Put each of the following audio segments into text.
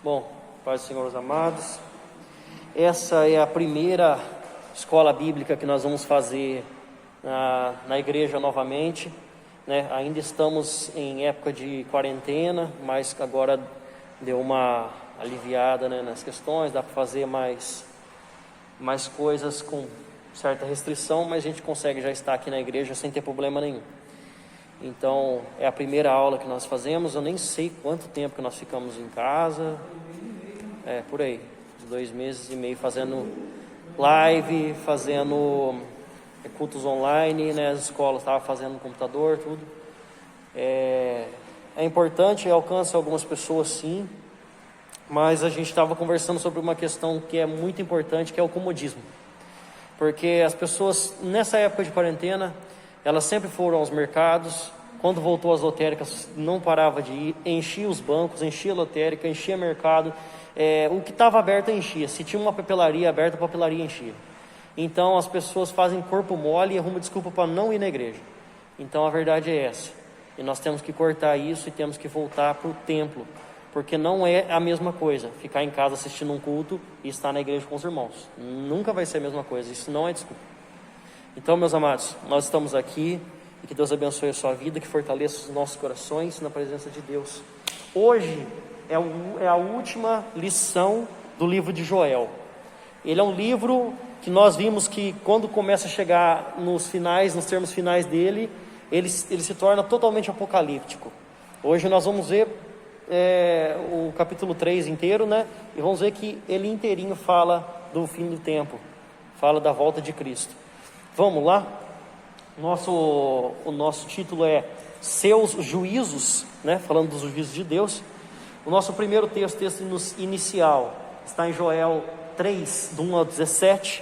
Bom, Pai do Senhor, os amados, essa é a primeira escola bíblica que nós vamos fazer na igreja novamente, né? Ainda estamos em época de quarentena, mas agora deu uma aliviada, né, nas questões, dá para fazer mais coisas com certa restrição, mas a gente consegue já estar aqui na igreja sem ter problema nenhum. Então, é a primeira aula que nós fazemos. Eu nem sei quanto tempo que nós ficamos em casa. Por aí, 2 meses e meio fazendo live, fazendo cultos online, né? As escolas estavam fazendo no computador, tudo. É importante, alcança algumas pessoas sim, mas a gente estava conversando sobre uma questão que é muito importante, que é o comodismo. Porque as pessoas, nessa época de quarentena, elas sempre foram aos mercados. Quando voltou às lotéricas, não parava de ir, enchia os bancos, enchia a lotérica, enchia mercado. O que estava aberto enchia. Se tinha uma papelaria aberta, a papelaria enchia. Então as pessoas fazem corpo mole e arrumam desculpa para não ir na igreja. Então a verdade é essa. E nós temos que cortar isso e temos que voltar para o templo. Porque não é a mesma coisa ficar em casa assistindo um culto e estar na igreja com os irmãos. Nunca vai ser a mesma coisa. Isso não é desculpa. Então, meus amados, nós estamos aqui. E que Deus abençoe a sua vida, que fortaleça os nossos corações na presença de Deus. Hoje é a última lição do livro de Joel. Ele é um livro que nós vimos que quando começa a chegar nos termos finais dele, ele se torna totalmente apocalíptico. Hoje nós vamos ver o capítulo 3 inteiro, né? E vamos ver que ele inteirinho fala do fim do tempo, fala da volta de Cristo. Vamos lá? O nosso título é Seus Juízos, né? Falando dos juízos de Deus. O nosso primeiro texto inicial, está em Joel 3, do 1 ao 17.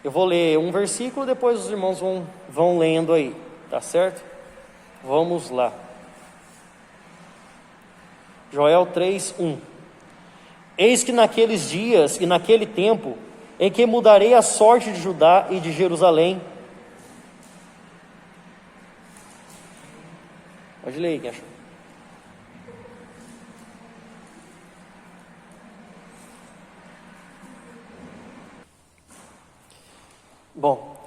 Eu vou ler um versículo, depois os irmãos vão lendo aí, tá certo? Vamos lá. Joel 3, 1. Eis que naqueles dias e naquele tempo, em que mudarei a sorte de Judá e de Jerusalém. Pode ler aí, quem achou? Bom,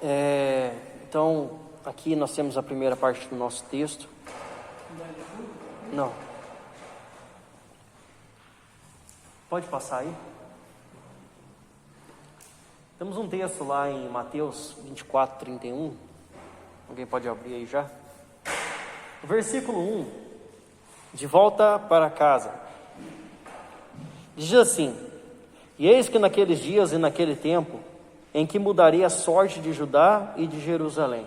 então aqui nós temos a primeira parte do nosso texto. Não. Pode passar aí? Temos um texto lá em Mateus 24, 31. Alguém pode abrir aí já? Versículo 1, de volta para casa, diz assim: E eis que naqueles dias e naquele tempo, em que mudarei a sorte de Judá e de Jerusalém.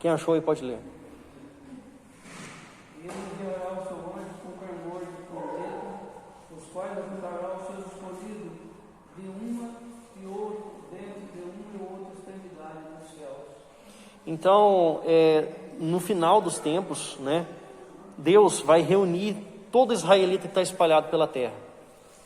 Quem achou aí pode ler. Ele enviará o seu anjo com clamor de trombeta, os quais ajuntará os seus escolhidos de uma e outro, dentro de uma e outra extremidade dos céus. Então, no final dos tempos, né, Deus vai reunir todo israelita que está espalhado pela terra.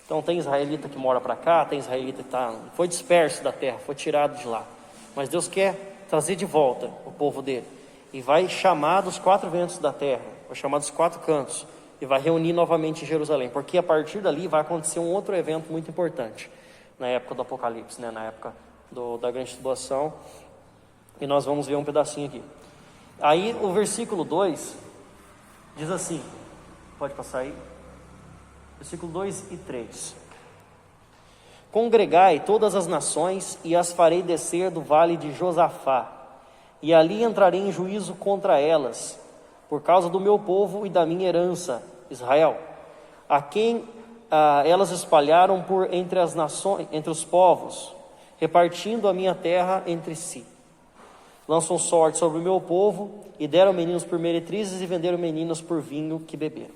Então tem israelita que mora para cá, tem israelita que foi disperso da terra, foi tirado de lá. Mas Deus quer trazer de volta o povo dele. E vai chamar dos 4 ventos da terra, vai chamar dos 4 cantos, e vai reunir novamente em Jerusalém. Porque a partir dali vai acontecer um outro evento muito importante, na época do Apocalipse, né, na época da grande tribulação. E nós vamos ver um pedacinho aqui. Aí o versículo 2 diz assim, pode passar aí, versículo 2 e 3. Congregai todas as nações e as farei descer do vale de Josafá, e ali entrarei em juízo contra elas, por causa do meu povo e da minha herança, Israel, a quem elas espalharam por entre as nações, entre os povos, repartindo a minha terra entre si. Lançam sorte sobre o meu povo, e deram meninos por meretrizes, e venderam meninos por vinho que beberam.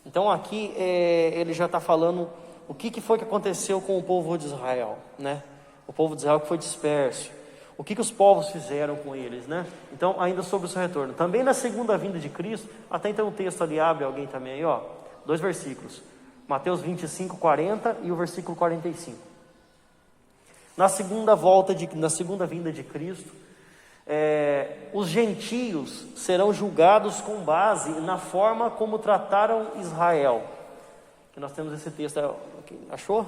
Então aqui ele já está falando o que foi que aconteceu com o povo de Israel, né? O povo de Israel que foi disperso. O que os povos fizeram com eles, né? Então, ainda sobre o seu retorno. Também na segunda vinda de Cristo, até então o texto ali abre, alguém também aí, 2 versículos. Mateus 25, 40 e o versículo 45. Na segunda vinda de Cristo, os gentios serão julgados com base na forma como trataram Israel. que nós temos esse texto. Achou?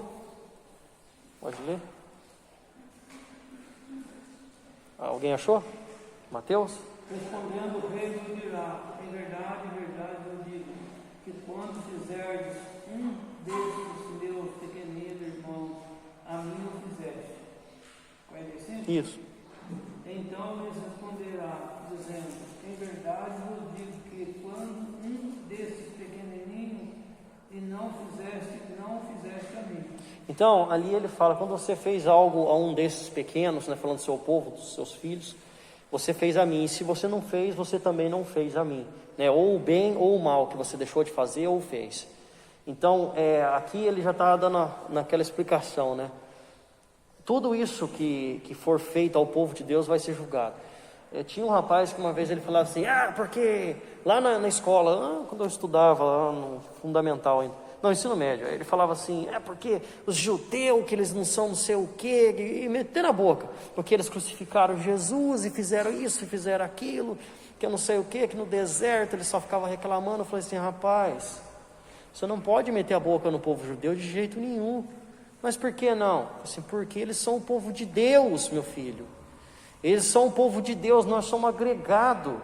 Pode ler? Alguém achou? Mateus? Respondendo o rei lhe dirá: em verdade eu digo, que quando fizerdes um desses meus pequeninos irmãos, a mim o fizeste. 45? Isso. Então lhes responderá, dizendo: em verdade vos digo que quando um desses pequenininhos e não fizeste a mim. Então, ali ele fala, quando você fez algo a um desses pequenos, né, falando do seu povo, dos seus filhos, você fez a mim. E se você não fez, você também não fez a mim. Né? Ou o bem ou o mal que você deixou de fazer ou fez. Então, aqui ele já está dando naquela explicação, né? Tudo isso que for feito ao povo de Deus vai ser julgado. Tinha um rapaz que uma vez ele falava assim, porque lá na escola, quando eu estudava lá no fundamental ainda, no ensino médio, ele falava assim, porque os judeus, que eles não são não sei o quê, e metendo a boca, porque eles crucificaram Jesus e fizeram isso e fizeram aquilo, que eu não sei o quê, que no deserto ele só ficava reclamando. Eu falei assim, rapaz, você não pode meter a boca no povo judeu de jeito nenhum. Mas por que não? Assim, porque eles são o povo de Deus, meu filho. Eles são o povo de Deus, nós somos agregado.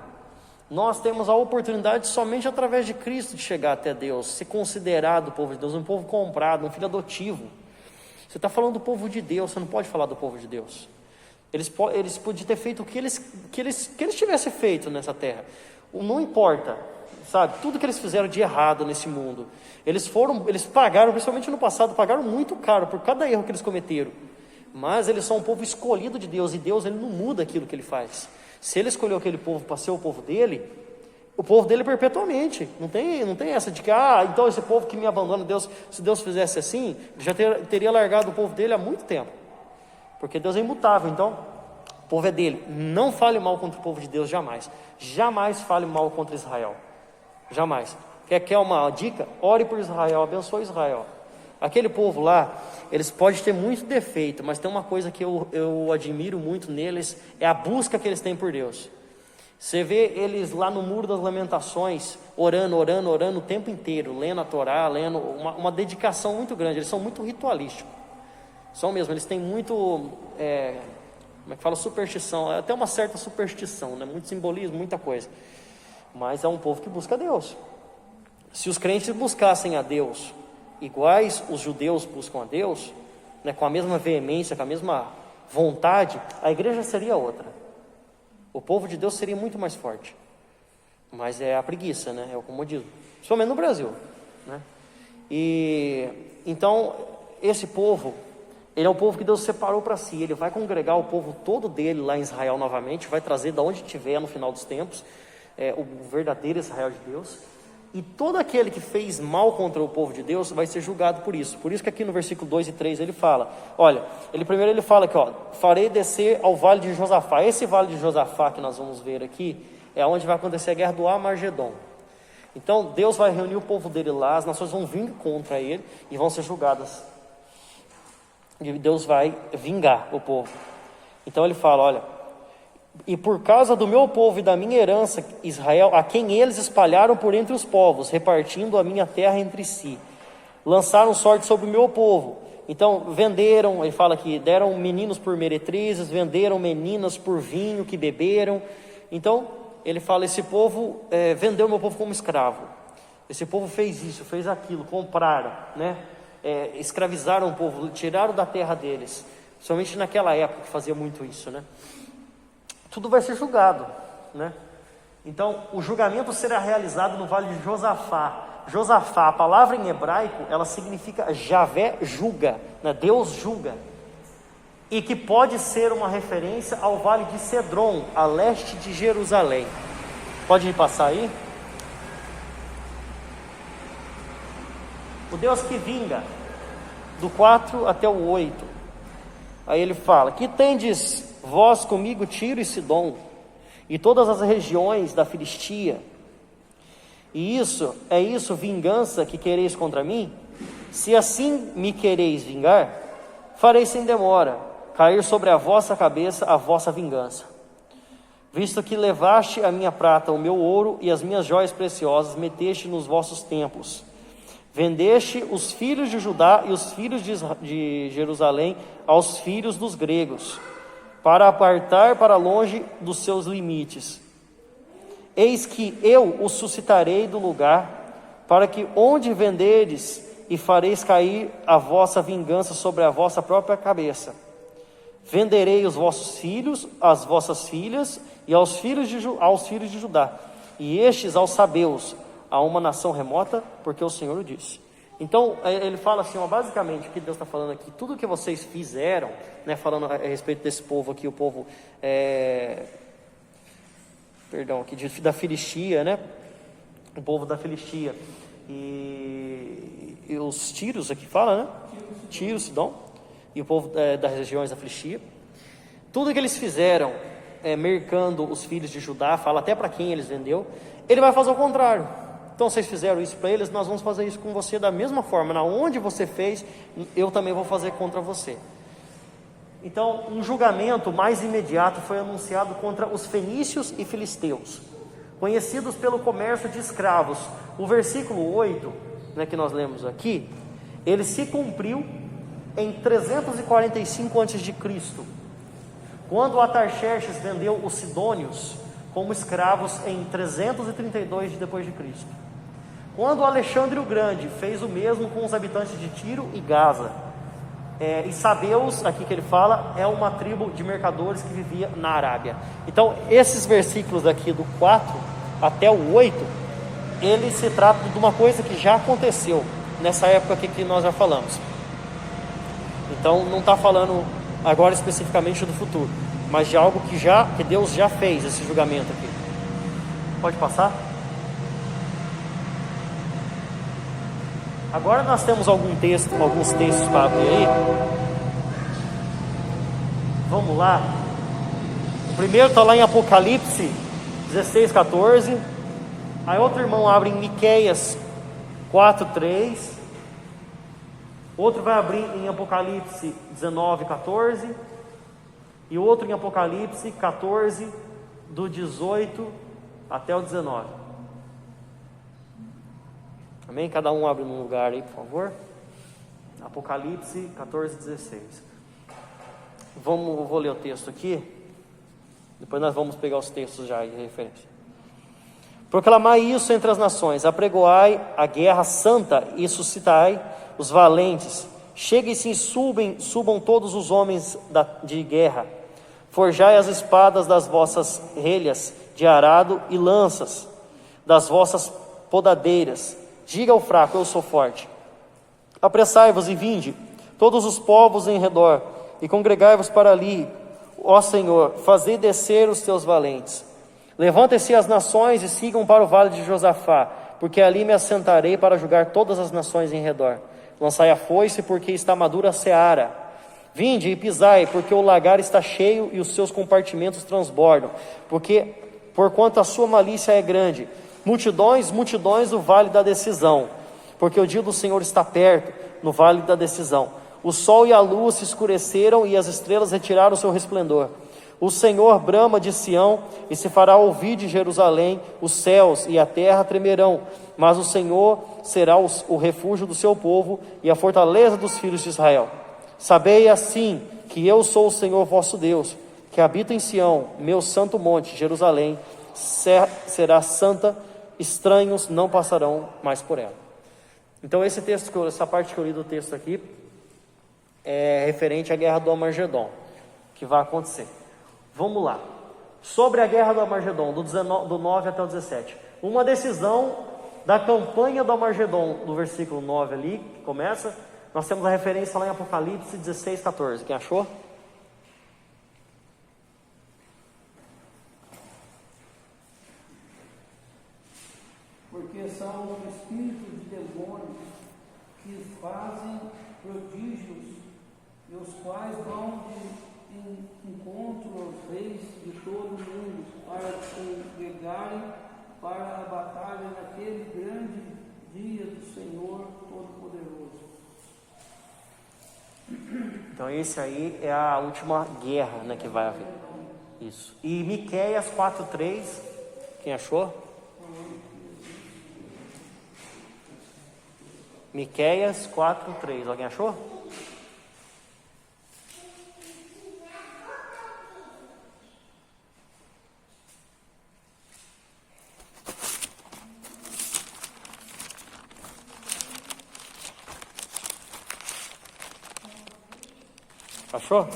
Nós temos a oportunidade somente através de Cristo de chegar até Deus, ser considerado o povo de Deus, um povo comprado, um filho adotivo. Você está falando do povo de Deus, você não pode falar do povo de Deus. Eles podiam ter feito o que eles tivessem feito nessa terra. Não importa, sabe, tudo que eles fizeram de errado nesse mundo. Eles pagaram, principalmente no passado, pagaram muito caro por cada erro que eles cometeram. Mas eles são um povo escolhido de Deus, e Deus ele não muda aquilo que ele faz. Se ele escolheu aquele povo para ser o povo dele perpetuamente. Não tem essa de que, então esse povo que me abandona, Deus, se Deus fizesse assim, já teria largado o povo dele há muito tempo. Porque Deus é imutável, então o povo é dele. Não fale mal contra o povo de Deus, jamais. Jamais fale mal contra Israel. Jamais. Quer uma dica? Ore por Israel, abençoe Israel. Aquele povo lá, eles podem ter muito defeito, mas tem uma coisa que eu admiro muito neles, é a busca que eles têm por Deus. Você vê eles lá no Muro das Lamentações, orando o tempo inteiro, lendo a Torá, lendo uma dedicação muito grande. Eles são muito ritualísticos. São mesmo, eles têm muito, como é que fala, superstição, até uma certa superstição, né? Muito simbolismo, muita coisa. Mas é um povo que busca a Deus. Se os crentes buscassem a Deus iguais os judeus buscam a Deus, né, com a mesma veemência, com a mesma vontade, a igreja seria outra. O povo de Deus seria muito mais forte. Mas é a preguiça, né? É o comodismo. Principalmente no Brasil, né? E então, esse povo, ele é o povo que Deus separou para si. Ele vai congregar o povo todo dele lá em Israel novamente, vai trazer de onde estiver no final dos tempos, o verdadeiro Israel de Deus. E todo aquele que fez mal contra o povo de Deus vai ser julgado por isso. Por isso que aqui no versículo 2 e 3 ele fala, olha, primeiro ele fala aqui, farei descer ao vale de Josafá. Esse vale de Josafá que nós vamos ver aqui, é onde vai acontecer a guerra do Armagedon. Então Deus vai reunir o povo dele lá, as nações vão vir contra ele e vão ser julgadas. E Deus vai vingar o povo. Então ele fala, olha, e por causa do meu povo e da minha herança, Israel, a quem eles espalharam por entre os povos, repartindo a minha terra entre si, lançaram sorte sobre o meu povo. Então venderam, ele fala aqui, deram meninos por meretrizes, venderam meninas por vinho que beberam. Então ele fala, esse povo vendeu o meu povo como escravo. Esse povo fez isso, fez aquilo, compraram, né? Escravizaram o povo, tiraram da terra deles. Somente naquela época que fazia muito isso, né? Tudo vai ser julgado, né? Então, o julgamento será realizado no vale de Josafá. Josafá, a palavra em hebraico, ela significa Javé julga, né? Deus julga. E que pode ser uma referência ao vale de Cedron, a leste de Jerusalém. Pode me passar aí? O Deus que vinga, do 4 até o 8. Aí ele fala, que tendes vós comigo Tiro e Sidom, e todas as regiões da Filistia, e isso, vingança que quereis contra mim? Se assim me quereis vingar, farei sem demora, cair sobre a vossa cabeça a vossa vingança. Visto que levaste a minha prata, o meu ouro e as minhas joias preciosas, meteste nos vossos templos, Vendeste os filhos de Judá e os filhos de Jerusalém aos filhos dos gregos, para apartar para longe dos seus limites. Eis que eu os suscitarei do lugar, para que onde venderes, e fareis cair a vossa vingança sobre a vossa própria cabeça. Venderei os vossos filhos, as vossas filhas, e aos filhos de Judá, e estes aos sabeus, a uma nação remota, porque o Senhor o disse. Então, ele fala assim, basicamente, o que Deus está falando aqui, tudo que vocês fizeram, né, falando a respeito desse povo aqui, o povo, da Filistia, né, o povo da Filistia, e os tírios aqui fala, né, Tiro, Sidom, e o povo das regiões da Filistia, tudo que eles fizeram, mercando os filhos de Judá, fala até para quem eles vendeu, ele vai fazer o contrário. Então vocês fizeram isso para eles, nós vamos fazer isso com você da mesma forma. Na onde você fez, eu também vou fazer contra você. Então, um julgamento mais imediato foi anunciado contra os fenícios e filisteus, conhecidos pelo comércio de escravos. O versículo 8, né, que nós lemos aqui, ele se cumpriu em 345 a.C., quando Atarxerxes vendeu os sidônios como escravos em 332 depois de Cristo. Quando Alexandre o Grande fez o mesmo com os habitantes de Tiro e Gaza. E Sabeus, aqui que ele fala, é uma tribo de mercadores que vivia na Arábia. Então, esses versículos aqui do 4 até o 8, ele se trata de uma coisa que já aconteceu nessa época aqui que nós já falamos. Então, não está falando agora especificamente do futuro, mas de algo que Deus já fez, esse julgamento aqui. Pode passar? Agora nós temos alguns textos para abrir aí. Vamos lá. O primeiro está lá em Apocalipse 16, 14. Aí outro irmão abre em Miqueias 4, 3. Outro vai abrir em Apocalipse 19, 14. E outro em Apocalipse 14, do 18 até o 19. Amém? Cada um abre num lugar aí, por favor. Apocalipse 14, 16. Vou ler o texto aqui. Depois nós vamos pegar os textos já de referência. Proclamai isso entre as nações, apregoai a guerra santa e suscitai os valentes. Cheguem-se e subam todos os homens de guerra. Forjai as espadas das vossas relhas de arado e lanças, das vossas podadeiras. Diga ao fraco, eu sou forte. Apressai-vos e vinde, todos os povos em redor, e congregai-vos para ali, ó Senhor, fazei descer os teus valentes. Levantem-se as nações e sigam para o vale de Josafá, porque ali me assentarei para julgar todas as nações em redor. Lançai a foice, porque está madura a seara. Vinde e pisai, porque o lagar está cheio e os seus compartimentos transbordam, porquanto a sua malícia é grande. Multidões, multidões do vale da decisão, porque o dia do Senhor está perto, no vale da decisão. O sol e a lua se escureceram e as estrelas retiraram o seu resplendor. O Senhor brama de Sião e se fará ouvir de Jerusalém. Os céus e a terra tremerão, mas o Senhor será o refúgio do seu povo e a fortaleza dos filhos de Israel. Sabei assim que eu sou o Senhor vosso Deus, que habita em Sião, meu santo monte, Jerusalém, será santa, estranhos não passarão mais por ela. Então essa parte que eu li do texto aqui é referente à guerra do Armagedon, que vai acontecer. Vamos lá. Sobre a guerra do Armagedon, do 9 até o 17. Uma decisão da campanha do Armagedon, do versículo 9 ali, que começa, nós temos a referência lá em Apocalipse 16, 14. Quem achou? Porque são espíritos de demônios que fazem prodígios, e os quais vão de encontro aos reis de todo o mundo, para congregarem para a batalha naquele grande dia do Senhor Todo-Poderoso. Então esse aí é a última guerra, né, que vai haver. Isso. E Miqueias 4:3, quem achou? Miqueias 4:3. Alguém achou? Achou?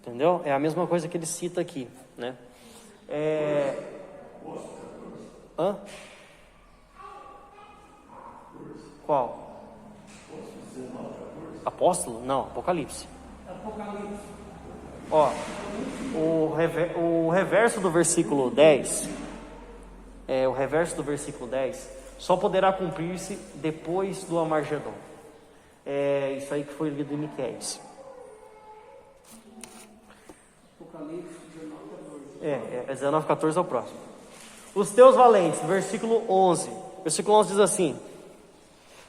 Entendeu? É a mesma coisa que ele cita aqui, né? Hã? Qual? Apóstolo? Não, Apocalipse. Ó, o reverso do versículo 10, o reverso do versículo 10, só poderá cumprir-se depois do Amargedon. É isso aí que foi lido em Miqueias. Apocalipse 19:14 é o próximo. Os teus valentes, versículo 11. Versículo 11 diz assim: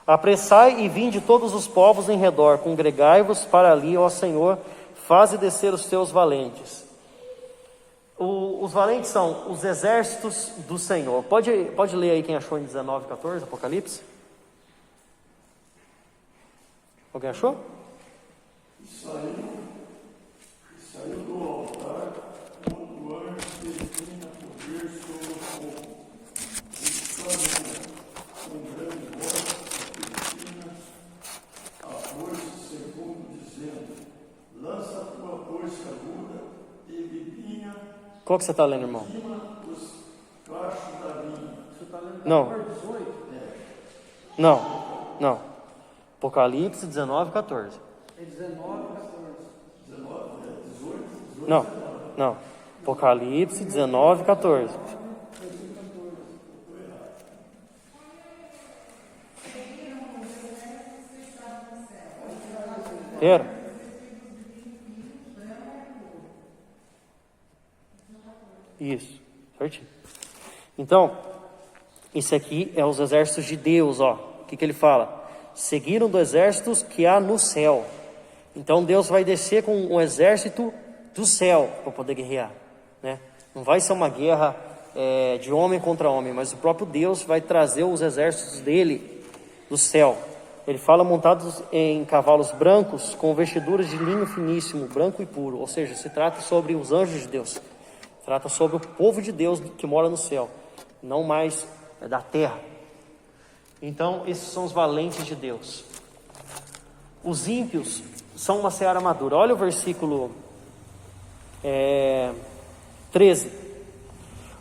apressai e vinde todos os povos em redor, congregai-vos para ali, ó Senhor, faze descer os teus valentes. Os valentes são os exércitos do Senhor. Pode ler aí quem achou em 19:14, Apocalipse? Alguém achou? Saiu do altar, quando o anjo termina poder sobre o fogo, exclamando com grande voz, Cristina, a foice segundo, dizendo: lança a tua foice aguda e bibinha Qual que você está lendo, irmão? cima dos cachos da vinha. Você está lendo Não. 18? Não. Apocalipse 19:14. É 19, 14. Não. Apocalipse 19:14. Inteiro? Isso, certinho. Então, isso aqui é os exércitos de Deus, ó. O que ele fala? Seguiram do exército que há no céu. Então Deus vai descer com um exército do céu para poder guerrear, né? Não vai ser uma guerra de homem contra homem, mas o próprio Deus vai trazer os exércitos dele do céu. Ele fala montados em cavalos brancos com vestiduras de linho finíssimo, branco e puro. Ou seja, se trata sobre os anjos de Deus. Trata sobre o povo de Deus que mora no céu, não mais da terra. Então, esses são os valentes de Deus. Os ímpios são uma seara madura. Olha o versículo 13.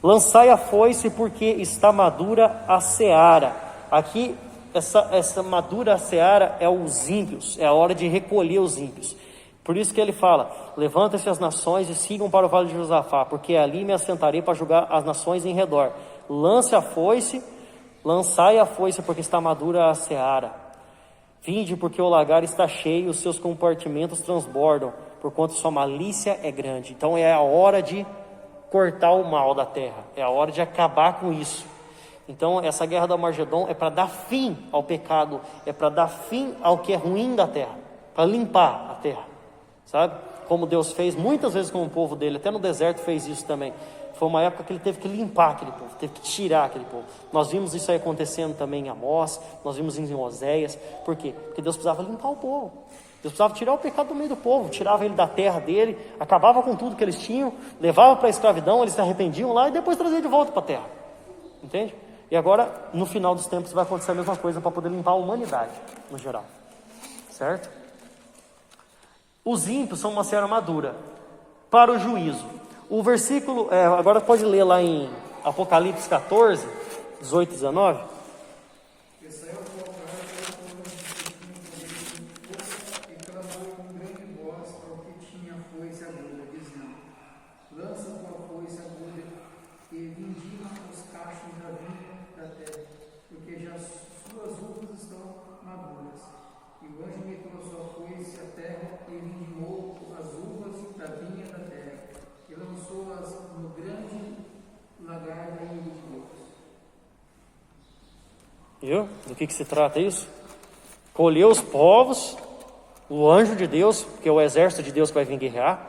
Lançai a foice, porque está madura a seara. Aqui, essa madura seara é os ímpios, é a hora de recolher os ímpios. Por isso que ele fala: levantem-se as nações e sigam para o vale de Josafá, porque ali me assentarei para julgar as nações em redor. Lançai a foice, porque está madura a seara. Vinde, porque o lagar está cheio, os seus compartimentos transbordam, porquanto sua malícia é grande. Então é a hora de cortar o mal da terra, é a hora de acabar com isso. Então essa guerra do Armagedon é para dar fim ao pecado, é para dar fim ao que é ruim da terra, para limpar a terra, sabe? Como Deus fez muitas vezes com o povo dele, até no deserto fez isso também. Foi uma época que ele teve que limpar aquele povo, teve que tirar aquele povo. Nós vimos isso aí acontecendo também em Amós, nós vimos em Oséias. Por quê? Porque Deus precisava limpar o povo. Deus precisava tirar o pecado do meio do povo, tirava ele da terra dele, acabava com tudo que eles tinham, levava para a escravidão, eles se arrependiam lá e depois trazia de volta para a terra. Entende? E agora, no final dos tempos, vai acontecer a mesma coisa para poder limpar a humanidade, no geral. Certo? Os ímpios são uma seara madura para o juízo. O versículo, agora pode ler lá em Apocalipse 14, 18 e 19. E clamou com grande voz ao que tinha foice aguda, dizendo: lança tua foice aguda e vindima os cachos da vinha da terra, porque já suas uvas estão maduras. E o anjo me trouxe a foice à terra e vindimou as uvas da vinha da terra, e lançou-as no grande lagar Viu? Do que se trata isso? Colheu os povos, o anjo de Deus, que é o exército de Deus que vai vir guerrear,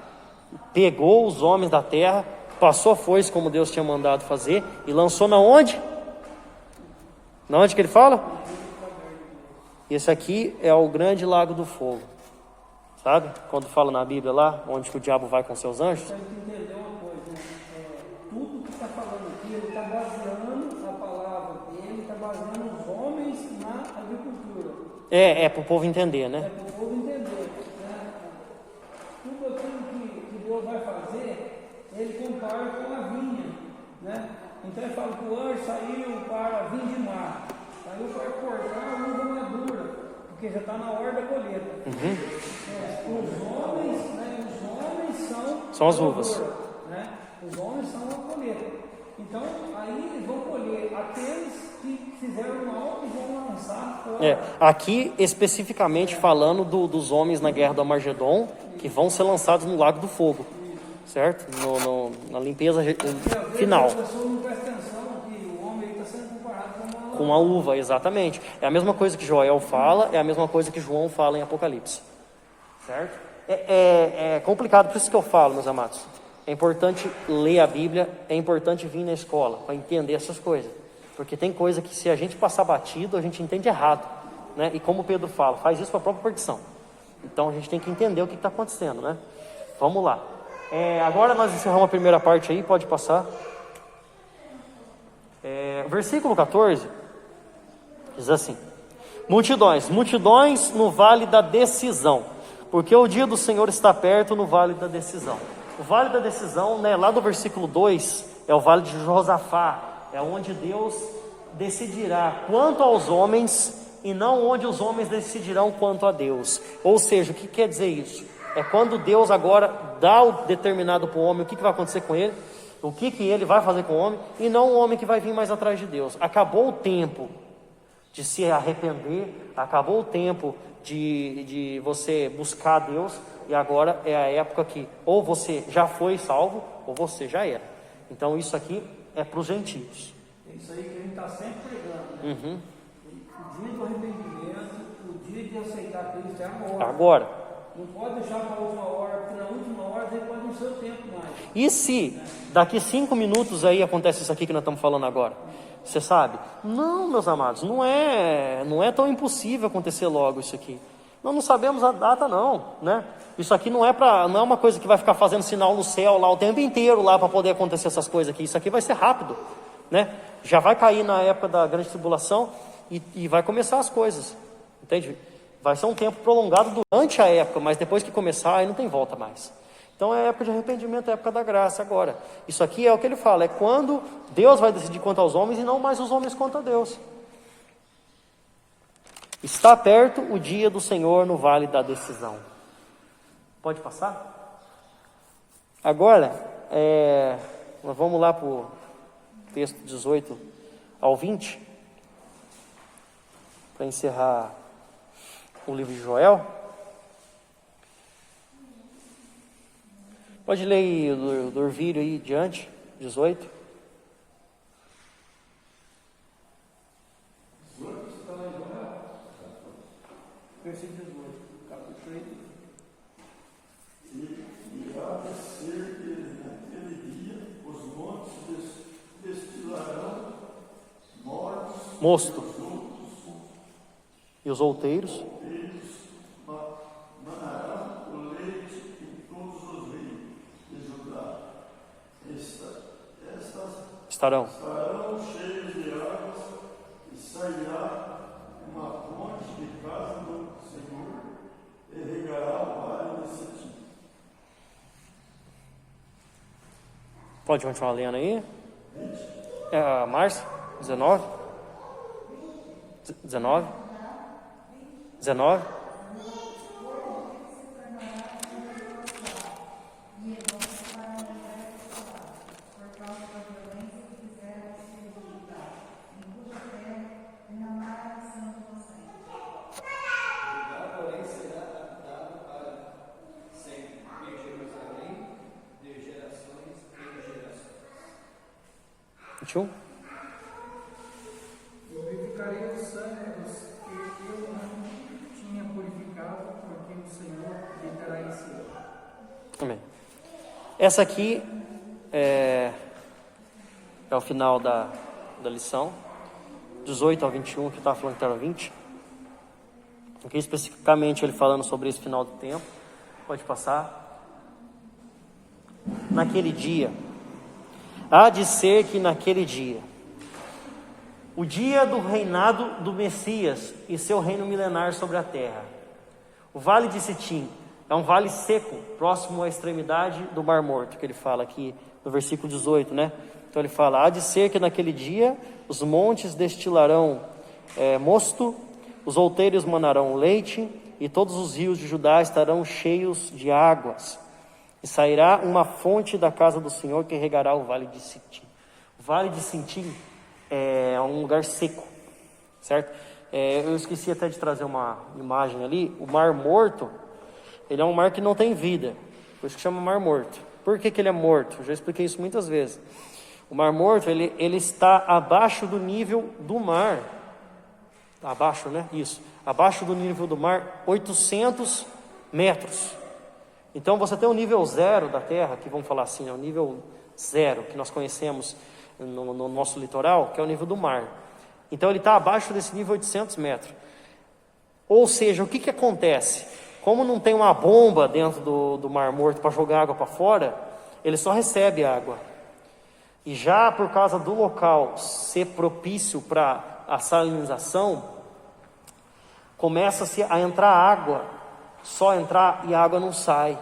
pegou os homens da terra, passou a foice como Deus tinha mandado fazer e lançou na onde? Na onde que ele fala? Esse aqui é o grande lago do fogo. Sabe? Quando fala na Bíblia lá, onde que o diabo vai com seus anjos. Tem que entender uma coisa, né? Tudo que está falando aqui, ele está baseando a palavra dele, está baseando os homens na agricultura. É para o povo entender, né? É para o povo entender. Né? Tudo aquilo que Deus vai fazer, ele compara com a vinha. Né? Então ele fala que o anjo saiu para vindimar, saiu para cortar a uva madura, porque já está na hora da colheita. Os homens são as uvas. Né? Os homens são a colheita. Então, aí eles vão colher aqueles que fizeram mal e vão lançar fora. Aqui especificamente falando dos homens na guerra do Armagedon, que vão ser lançados no lago do fogo, certo? Na limpeza final. A pessoa não presta atenção que o homem está sendo comparado com a uva, exatamente. É a mesma coisa que Joel fala, é a mesma coisa que João fala em Apocalipse. Certo? É complicado, por isso que eu falo, meus amados. É importante ler a Bíblia, é importante vir na escola para entender essas coisas. Porque tem coisa que se a gente passar batido, a gente entende errado. Né? E como o Pedro fala, faz isso para a própria perdição. Então a gente tem que entender o que está acontecendo, né? Vamos lá. Agora nós encerramos a primeira parte aí, pode passar. Versículo 14 diz assim: multidões no vale da decisão, porque o dia do Senhor está perto no vale da decisão. O vale da decisão, né, lá do versículo 2, é o vale de Josafá, é onde Deus decidirá quanto aos homens e não onde os homens decidirão quanto a Deus. Ou seja, o que quer dizer isso? É quando Deus agora dá o determinado para o homem, o que vai acontecer com ele, o que ele vai fazer com o homem, e não o homem que vai vir mais atrás de Deus. Acabou o tempo de se arrepender, acabou o tempo de você buscar Deus, e agora é a época que ou você já foi salvo, ou você já era. Então isso aqui é para os gentios. É isso aí que a gente está sempre pregando, né? O dia do arrependimento, o dia de aceitar Cristo é agora. Não pode deixar para a última hora, porque na última hora ele pode não ser o tempo mais. E se daqui 5 minutos aí acontece isso aqui que nós estamos falando agora? Você sabe? Não, meus amados, não é tão impossível acontecer logo isso aqui. Nós não sabemos a data não, né? Isso aqui não é uma coisa que vai ficar fazendo sinal no céu lá o tempo inteiro lá para poder acontecer essas coisas aqui. Isso aqui vai ser rápido, né? Já vai cair na época da grande tribulação e vai começar as coisas, entende? Vai ser um tempo prolongado durante a época, mas depois que começar aí não tem volta mais. Então é a época de arrependimento, é a época da graça agora. Isso aqui é o que ele fala, é quando Deus vai decidir quanto aos homens e não mais os homens quanto a Deus. Está perto o dia do Senhor no vale da decisão. Pode passar? Agora, nós vamos lá para o texto 18 ao 20, para encerrar o livro de Joel. Pode ler aí do Orvírio aí diante, 18. Versículo 18, capítulo 3. E há de ser que naquele dia os montes destilarão mosto, e os outeiros manarão o leite em todos os rios de Judá. Estas estarão. estarão cheias de águas e sairá uma fonte de casa do Senhor e regará o vale de Sitim. Pode continuar lendo aí. Márcio, 19. 19. 19. Vivificarei os Essa aqui é o final da lição, 18 ao 21, que eu estava falando que era 20. Aqui especificamente ele falando sobre esse final do tempo. Pode passar. Naquele dia, há de ser que naquele dia, o dia do reinado do Messias e seu reino milenar sobre a terra, o vale de Sitim é um vale seco, próximo à extremidade do Mar Morto, que ele fala aqui no versículo 18, né? Então ele fala, há de ser que naquele dia os montes destilarão mosto, os outeiros manarão leite, e todos os rios de Judá estarão cheios de águas. E sairá uma fonte da casa do Senhor que regará o vale de Sitim. O vale de Sitim é um lugar seco, certo? Eu esqueci até de trazer uma imagem ali. O Mar Morto, ele é um mar que não tem vida, por isso que chama Mar Morto. Por que ele é morto? Eu já expliquei isso muitas vezes. O Mar Morto, ele está abaixo do nível do mar. Abaixo, né? Isso. Abaixo do nível do mar, 800 metros. Então você tem o nível zero da terra, que vamos falar assim, o nível zero, que nós conhecemos no nosso litoral, que é o nível do mar. Então ele está abaixo desse nível 800 metros. Ou seja, o que acontece? Como não tem uma bomba dentro do Mar Morto para jogar água para fora, ele só recebe água. E já por causa do local ser propício para a salinização, começa-se a entrar água, só entrar e a água não sai,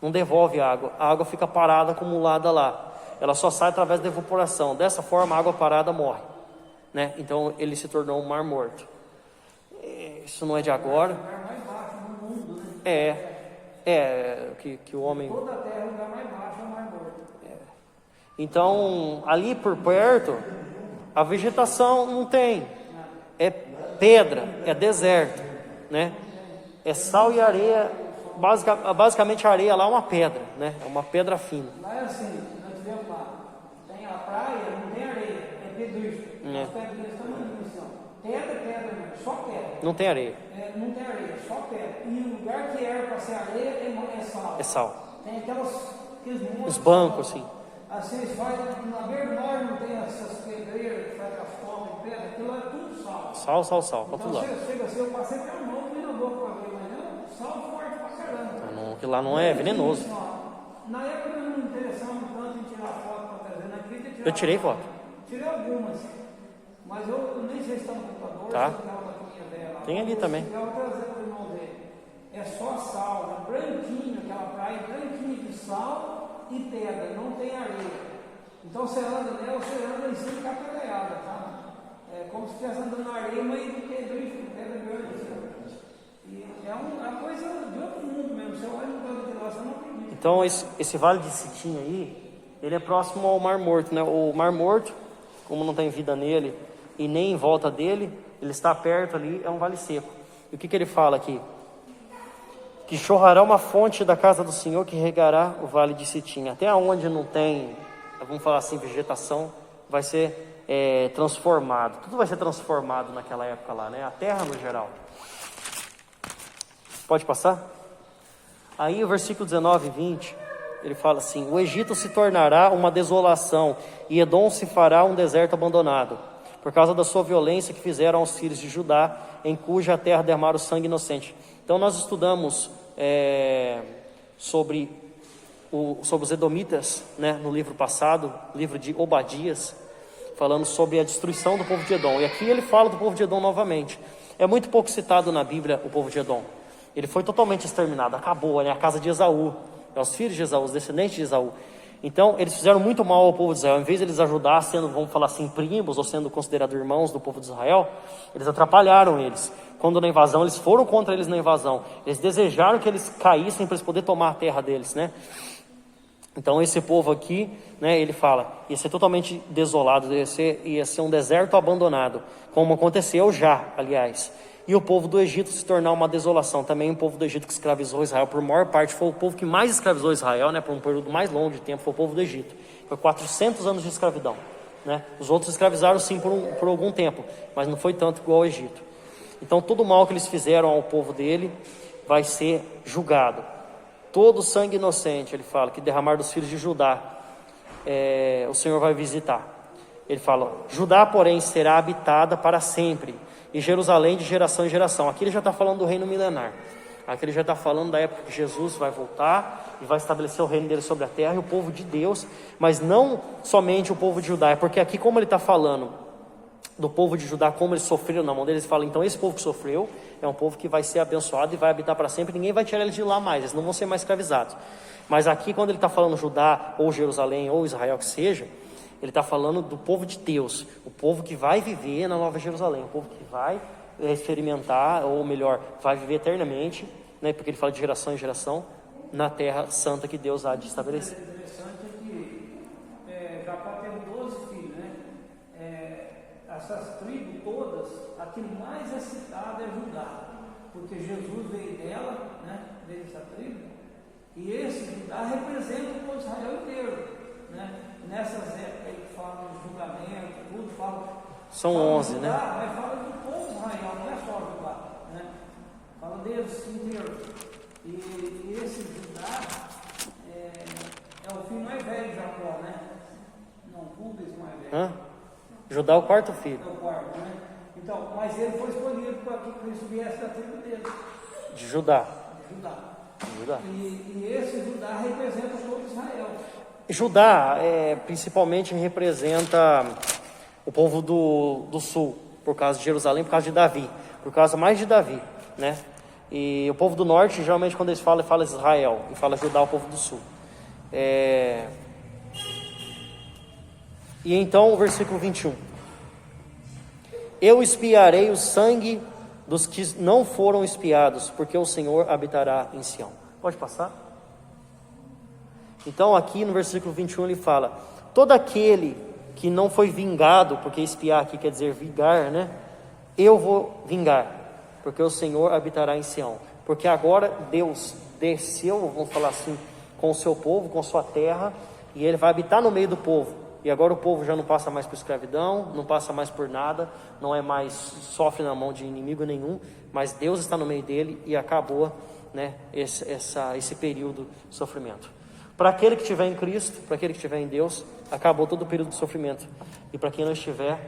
não devolve a água fica parada, acumulada lá, ela só sai através da evaporação. Dessa forma a água parada morre, né? Então ele se tornou um Mar Morto. Isso não é de agora. O lugar mais baixo do mundo, né? Que o homem... Toda a terra, o lugar mais baixo é o Mar Morto. Então, ali por perto, a vegetação não tem. É pedra, é deserto, né? É sal e areia. Basicamente a areia lá é uma pedra, né? É uma pedra fina. Lá é assim, nós tivemos lá. Tem a praia, não tem areia, é pedrístico. As pedrinhas estão na dimensão. Pedra, só pedra. Não tem areia. Não tem areia, só pedra. E o lugar que era para ser areia é sal. É sal. Tem aqueles montes. Os bancos, assim. Assim, eles fazem, na beira do mar não tem essas pedreiras que fazem as formas de pedra, aquilo lá é tudo sal. Sal, para todo lado. Chega assim, eu passei até a mão e na boca para ver, mas não, sal forte pra caramba. Aquilo lá não é venenoso. Na época nós não me interessamos tanto em tirar foto para trazer, não queria tirar. Eu tirei foto. Tirei algumas, mas eu nem sei se está no computador, Tá. se estava na minha dela. Tem ali também. Eu vou trazer para o irmão dele. É só sal, é branquinho, aquela praia branquinha de sal e pedra, não tem areia. Então você anda nela, você anda em cima de capelaiada, tá? É como se estivesse andando na areia, mas de pedra grande. E é uma coisa de outro mundo mesmo. Você olha no canto de lá, você não acredita. Então esse vale de Sitim aí, ele é próximo ao Mar Morto, né? O Mar Morto, como não tem vida nele e nem em volta dele, ele está perto ali, é um vale seco. E o que ele fala aqui? Que jorrará uma fonte da casa do Senhor que regará o vale de Sitim. Até onde não tem, vamos falar assim, vegetação, vai ser transformado. Tudo vai ser transformado naquela época lá, né? A terra no geral. Pode passar? Aí o versículo 19 e 20, ele fala assim: o Egito se tornará uma desolação e Edom se fará um deserto abandonado, por causa da sua violência que fizeram aos filhos de Judá, em cuja terra derramaram sangue inocente. Então nós estudamos sobre os Edomitas, né, no livro passado, livro de Obadias, falando sobre a destruição do povo de Edom. E aqui ele fala do povo de Edom novamente. É muito pouco citado na Bíblia o povo de Edom. Ele foi totalmente exterminado, acabou, né, a casa de Esaú, os filhos de Esaú, os descendentes de Esaú. Então eles fizeram muito mal ao povo de Israel. Em vez de eles ajudar, sendo, vamos falar assim, primos, ou sendo considerados irmãos do povo de Israel, eles atrapalharam eles. Quando na invasão, eles foram contra eles na invasão. Eles desejaram que eles caíssem para eles poderem tomar a terra deles, né? Então esse povo aqui, né, ele fala, ia ser totalmente desolado, ia ser um deserto abandonado, como aconteceu já, aliás. E o povo do Egito se tornar uma desolação. Também o povo do Egito que escravizou Israel, por maior parte, foi o povo que mais escravizou Israel, né, por um período mais longo de tempo, foi o povo do Egito. Foi 400 anos de escravidão, né? Os outros escravizaram sim por algum tempo, mas não foi tanto igual ao Egito. Então todo o mal que eles fizeram ao povo dele vai ser julgado. todo sangue inocente, ele fala, que derramar dos filhos de Judá, o Senhor vai visitar. Ele fala, Judá, porém, será habitada para sempre, e Jerusalém de geração em geração. Aqui ele já está falando do reino milenar. Aqui ele já está falando da época que Jesus vai voltar e vai estabelecer o reino dele sobre a terra e o povo de Deus, mas não somente o povo de Judá, porque aqui, como ele está falando do povo de Judá, como eles sofreram na mão deles, ele fala, então esse povo que sofreu é um povo que vai ser abençoado e vai habitar para sempre, ninguém vai tirar eles de lá mais, eles não vão ser mais escravizados. Mas aqui, quando ele está falando Judá, ou Jerusalém, ou Israel que seja, ele está falando do povo de Deus, o povo que vai viver na Nova Jerusalém, o povo que vai experimentar, ou melhor, vai viver eternamente, né, porque ele fala de geração em geração, na terra santa que Deus há de estabelecer. O interessante é que Jacó teve 12 filhos, né? Essas tribos todas, a que mais é citada é Judá, porque Jesus veio dela, né, veio dessa tribo, e esse Judá representa o povo de Israel inteiro, né? Nessas épocas aí que falam de julgamento, tudo, são fala 11, Judá, né? mas fala do povo de Israel, não é só Judá, né? Fala deles inteiro. E esse Judá é o filho mais velho de Jacó, né? Não, Rubens mais velho. Judá é o quarto filho. É o quarto, né? Então, mas ele foi escolhido para que Cristo viesse da tribo dele. De Judá. De Judá. Judá. E esse Judá representa todo Israel. Judá principalmente representa o povo do sul, por causa de Jerusalém, por causa de Davi, por causa mais de Davi, né? E o povo do norte, geralmente quando eles falam, fala Israel, e fala Judá, o povo do sul. E então o versículo 21. Eu espiarei o sangue dos que não foram espiados, porque o Senhor habitará em Sião. Pode passar? Então aqui no versículo 21 ele fala, todo aquele que não foi vingado, porque espiar aqui quer dizer vingar, né? Eu vou vingar, porque o Senhor habitará em Sião. Porque agora Deus desceu, vamos falar assim, com o seu povo, com sua terra, e ele vai habitar no meio do povo. E agora o povo já não passa mais por escravidão, não passa mais por nada, não é mais, sofre na mão de inimigo nenhum, mas Deus está no meio dele e acabou, né, esse período de sofrimento. Para aquele que estiver em Cristo, para aquele que estiver em Deus, acabou todo o período de sofrimento. E para quem não estiver,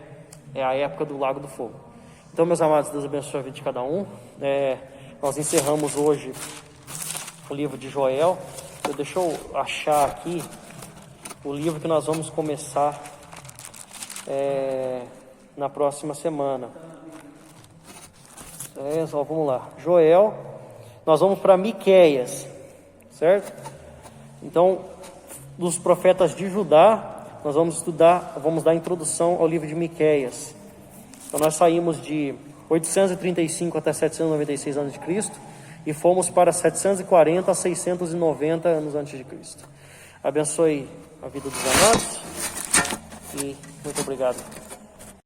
é a época do lago do fogo. Então, meus amados, Deus abençoe a vida de cada um. Nós encerramos hoje o livro de Joel. Deixa eu achar aqui o livro que nós vamos começar na próxima semana. Vamos lá. Joel, nós vamos para Miqueias, certo? Então, dos profetas de Judá, nós vamos dar a introdução ao livro de Miqueias. Então, nós saímos de 835 até 796 a.C. e fomos para 740 a 690 anos antes de Cristo. Abençoe a vida dos amados e muito obrigado.